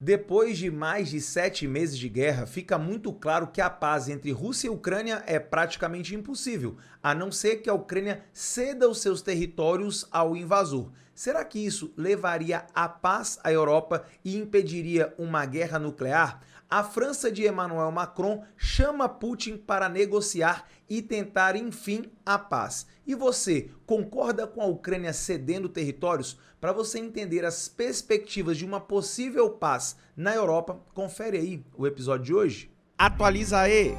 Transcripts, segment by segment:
Depois de mais de 7 meses de guerra, fica muito claro que a paz entre Rússia e Ucrânia é praticamente impossível, a não ser que a Ucrânia ceda os seus territórios ao invasor. Será que isso levaria à paz à Europa e impediria uma guerra nuclear? A França de Emmanuel Macron chama Putin para negociar e tentar, enfim, a paz. E você, concorda com a Ucrânia cedendo territórios? Para você entender as perspectivas de uma possível paz na Europa, confere aí o episódio de hoje. Atualiza aí!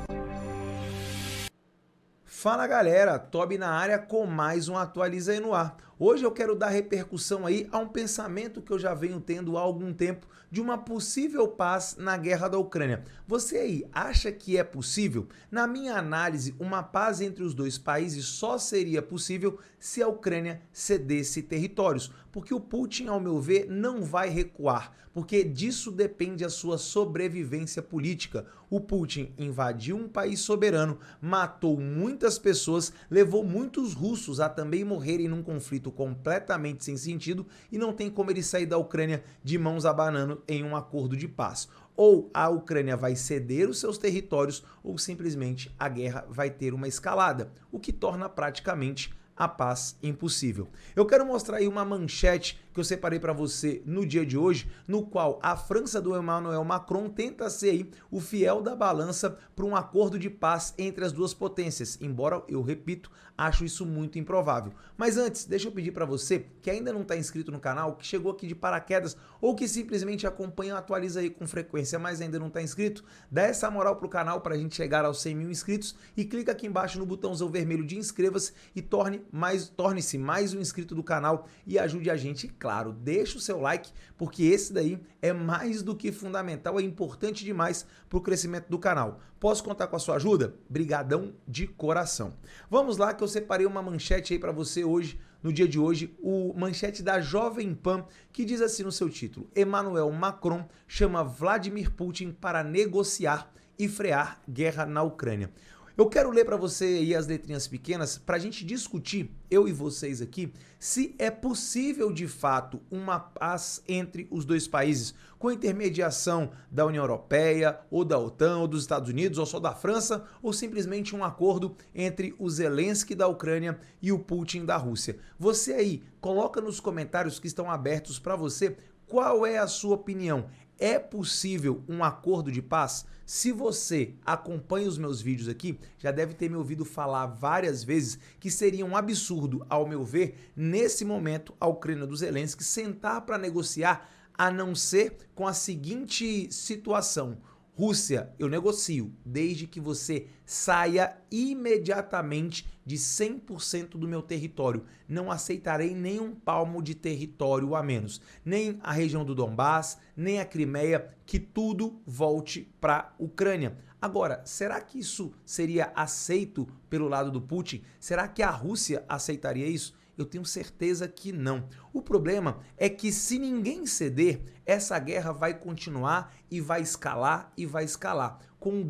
Fala galera, Toby na área com mais um Atualiza aí no ar. Hoje eu quero dar repercussão aí a um pensamento que eu já venho tendo há algum tempo de uma possível paz na guerra da Ucrânia. Você aí acha que é possível? Na minha análise, uma paz entre os dois países só seria possível se a Ucrânia cedesse territórios, porque o Putin, ao meu ver, não vai recuar, porque disso depende a sua sobrevivência política. O Putin invadiu um país soberano, matou muitas pessoas, levou muitos russos a também morrerem num conflito completamente sem sentido e não tem como ele sair da Ucrânia de mãos abanando em um acordo de paz. Ou a Ucrânia vai ceder os seus territórios ou simplesmente a guerra vai ter uma escalada, o que torna praticamente a paz impossível. Eu quero mostrar aí uma manchete que eu separei para você no dia de hoje, no qual a França do Emmanuel Macron tenta ser aí o fiel da balança para um acordo de paz entre as duas potências, embora, eu repito, acho isso muito improvável. Mas antes, deixa eu pedir para você que ainda não está inscrito no canal, que chegou aqui de paraquedas ou que simplesmente acompanha e atualiza aí com frequência, mas ainda não está inscrito, dá essa moral pro canal para a gente chegar aos 100 mil inscritos e clica aqui embaixo no botãozão vermelho de inscreva-se e torne-se mais um inscrito do canal e ajude a gente, claro, deixa o seu like, porque esse daí é mais do que fundamental, é importante demais para o crescimento do canal. Posso contar com a sua ajuda? Brigadão de coração. Vamos lá que eu separei uma manchete aí para você hoje, no dia de hoje, o manchete da Jovem Pan, que diz assim no seu título: Emmanuel Macron chama Vladimir Putin para negociar e frear guerra na Ucrânia. Eu quero ler para você aí as letrinhas pequenas para a gente discutir, eu e vocês aqui, se é possível de fato uma paz entre os dois países, com intermediação da União Europeia, ou da OTAN, ou dos Estados Unidos, ou só da França, ou simplesmente um acordo entre o Zelensky da Ucrânia e o Putin da Rússia. Você aí, coloca nos comentários que estão abertos para você, qual é a sua opinião? É possível um acordo de paz? Se você acompanha os meus vídeos aqui, já deve ter me ouvido falar várias vezes que seria um absurdo, ao meu ver, nesse momento, a Ucrânia do Zelensky sentar para negociar, a não ser com a seguinte situação: Rússia, eu negocio, desde que você saia imediatamente de 100% do meu território. Não aceitarei nem um palmo de território a menos. Nem a região do Donbás, nem a Crimeia, que tudo volte para a Ucrânia. Agora, será que isso seria aceito pelo lado do Putin? Será que a Rússia aceitaria isso? Eu tenho certeza que não. O problema é que se ninguém ceder, essa guerra vai continuar e vai escalar e vai escalar, com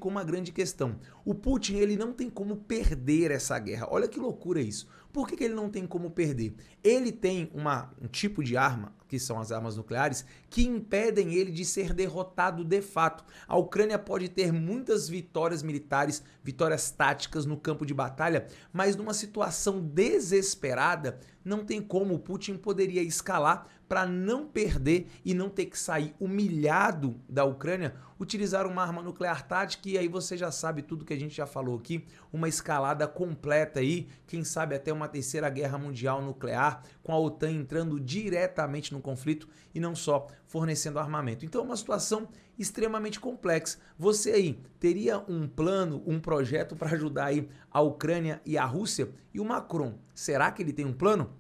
uma grande questão. O Putin, ele não tem como perder essa guerra. Olha que loucura isso. Por que ele não tem como perder? Ele tem um tipo de arma, que são as armas nucleares, que impedem ele de ser derrotado de fato. A Ucrânia pode ter muitas vitórias militares, vitórias táticas no campo de batalha, mas numa situação desesperada, não tem como. O Putin poderia escalar para não perder e não ter que sair humilhado da Ucrânia, utilizar uma arma nuclear tática, e aí você já sabe tudo que a gente já falou aqui, uma escalada completa aí, quem sabe até uma terceira guerra mundial nuclear, com a OTAN entrando diretamente no conflito e não só fornecendo armamento. Então é uma situação extremamente complexa. Você aí teria um plano, um projeto para ajudar aí a Ucrânia e a Rússia? E o Macron, será que ele tem um plano?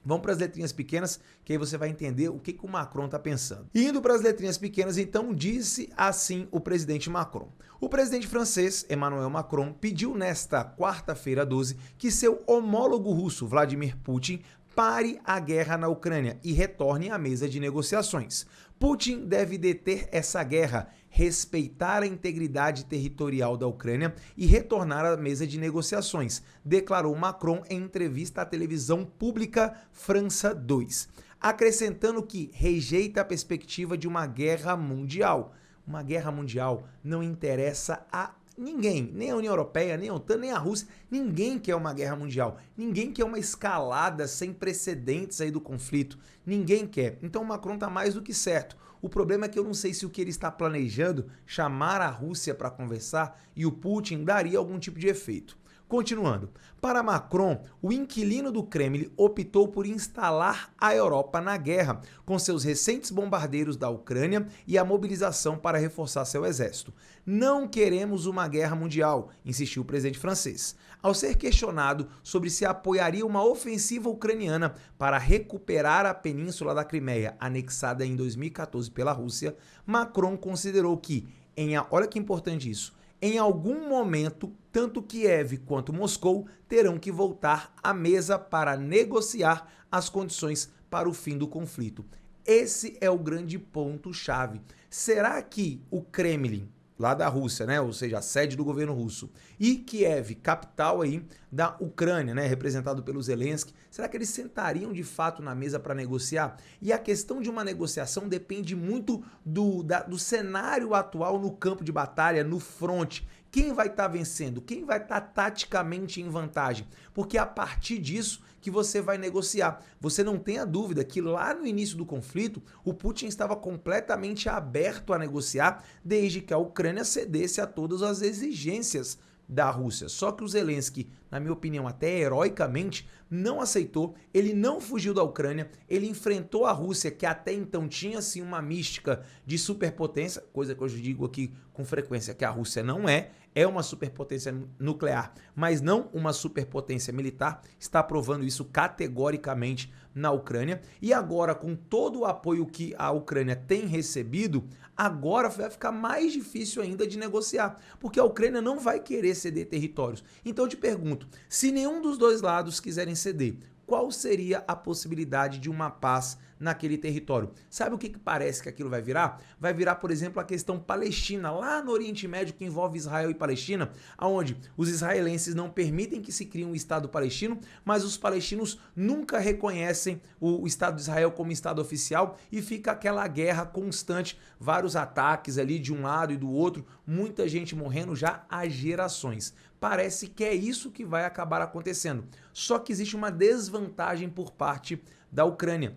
Vamos para as letrinhas pequenas, que aí você vai entender o que o Macron está pensando. Indo para as letrinhas pequenas, então, disse assim o presidente Macron. O presidente francês, Emmanuel Macron, pediu nesta quarta-feira 12 que seu homólogo russo, Vladimir Putin, pare a guerra na Ucrânia e retorne à mesa de negociações. Putin deve deter essa guerra, respeitar a integridade territorial da Ucrânia e retornar à mesa de negociações, declarou Macron em entrevista à televisão pública França 2. acrescentando que rejeita a perspectiva de uma guerra mundial. Uma guerra mundial não interessa a ninguém, nem a União Europeia, nem a OTAN, nem a Rússia. Ninguém quer uma guerra mundial. Ninguém quer uma escalada sem precedentes aí do conflito. Ninguém quer. Então o Macron está mais do que certo. O problema é que eu não sei se o que ele está planejando, chamar a Rússia para conversar, e o Putin daria algum tipo de efeito. Continuando, para Macron, o inquilino do Kremlin optou por instalar a Europa na guerra, com seus recentes bombardeiros da Ucrânia e a mobilização para reforçar seu exército. Não queremos uma guerra mundial, insistiu o presidente francês. Ao ser questionado sobre se apoiaria uma ofensiva ucraniana para recuperar a península da Crimeia, anexada em 2014 pela Rússia, Macron considerou que, olha que importante isso, em algum momento, tanto Kiev quanto Moscou terão que voltar à mesa para negociar as condições para o fim do conflito. Esse é o grande ponto-chave. Será que o Kremlin, lá da Rússia, né, ou seja, a sede do governo russo, e Kiev, capital aí da Ucrânia, né, representado pelo Zelensky, será que eles sentariam de fato na mesa para negociar? E a questão de uma negociação depende muito do cenário atual no campo de batalha, no fronte. Quem vai estar vencendo? Quem vai estar taticamente em vantagem? Porque é a partir disso que você vai negociar. Você não tenha dúvida que lá no início do conflito, o Putin estava completamente aberto a negociar, desde que a Ucrânia cedesse a todas as exigências da Rússia. Só que o Zelensky, na minha opinião, até heroicamente, não aceitou, ele não fugiu da Ucrânia, ele enfrentou a Rússia, que até então tinha sim uma mística de superpotência, coisa que eu digo aqui com frequência que a Rússia não é uma superpotência nuclear, mas não uma superpotência militar, está provando isso categoricamente na Ucrânia, e agora com todo o apoio que a Ucrânia tem recebido, agora vai ficar mais difícil ainda de negociar, porque a Ucrânia não vai querer ceder territórios. Então eu te pergunto, se nenhum dos dois lados quiserem ceder, qual seria a possibilidade de uma paz naquele território? Sabe o que parece que aquilo vai virar? Vai virar, por exemplo, a questão palestina, lá no Oriente Médio, que envolve Israel e Palestina, onde os israelenses não permitem que se crie um Estado palestino, mas os palestinos nunca reconhecem o Estado de Israel como Estado oficial e fica aquela guerra constante, vários ataques ali de um lado e do outro, muita gente morrendo já há gerações. Parece que é isso que vai acabar acontecendo. Só que existe uma desvantagem por parte da Ucrânia,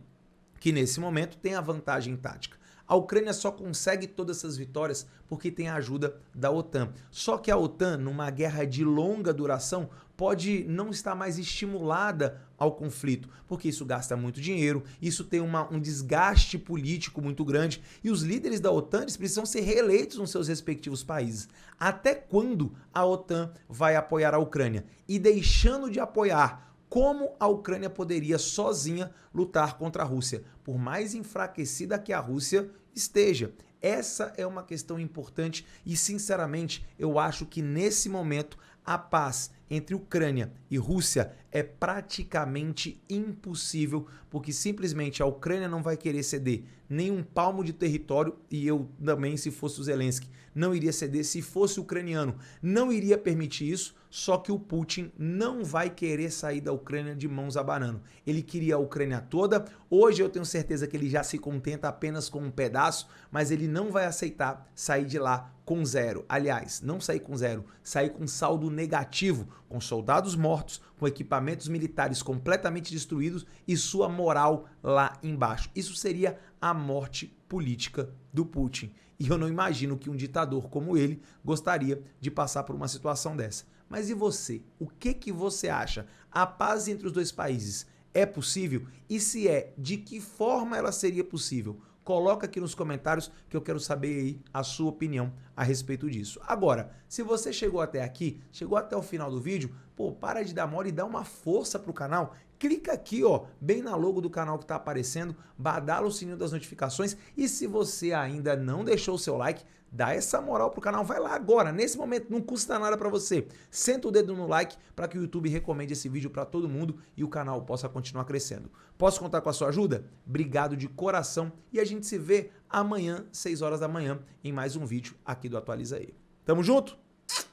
que nesse momento tem a vantagem tática. A Ucrânia só consegue todas essas vitórias porque tem a ajuda da OTAN. Só que a OTAN, numa guerra de longa duração, pode não estar mais estimulada ao conflito, porque isso gasta muito dinheiro, isso tem um desgaste político muito grande, e os líderes da OTAN eles precisam ser reeleitos nos seus respectivos países. Até quando a OTAN vai apoiar a Ucrânia? E deixando de apoiar, como a Ucrânia poderia sozinha lutar contra a Rússia, por mais enfraquecida que a Rússia esteja? Essa é uma questão importante e, sinceramente, eu acho que nesse momento a paz entre Ucrânia e Rússia é praticamente impossível, porque simplesmente a Ucrânia não vai querer ceder nenhum palmo de território, e eu também, se fosse o Zelensky, não iria ceder. Se fosse ucraniano, não iria permitir isso, só que o Putin não vai querer sair da Ucrânia de mãos abanando. Ele queria a Ucrânia toda, hoje eu tenho certeza que ele já se contenta apenas com um pedaço, mas ele não vai aceitar sair de lá com zero. Aliás, não sair com zero, sair com saldo negativo, com soldados mortos, com equipamentos militares completamente destruídos e sua moral lá embaixo. Isso seria a morte política do Putin. E eu não imagino que um ditador como ele gostaria de passar por uma situação dessa. Mas e você? O que você acha? A paz entre os dois países é possível? E se é, de que forma ela seria possível? Coloca aqui nos comentários que eu quero saber aí a sua opinião a respeito disso. Agora, se você chegou até aqui, chegou até o final do vídeo, pô, para de dar mole e dá uma força pro canal. Clica aqui, ó, bem na logo do canal que tá aparecendo, badala o sininho das notificações e se você ainda não deixou o seu like, dá essa moral pro canal, vai lá agora, nesse momento, não custa nada pra você. Senta o dedo no like para que o YouTube recomende esse vídeo para todo mundo e o canal possa continuar crescendo. Posso contar com a sua ajuda? Obrigado de coração e a gente se vê amanhã, 6 horas da manhã, em mais um vídeo aqui do Atualiza Aí. Tamo junto?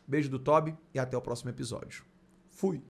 Beijo do Toby e até o próximo episódio. Fui!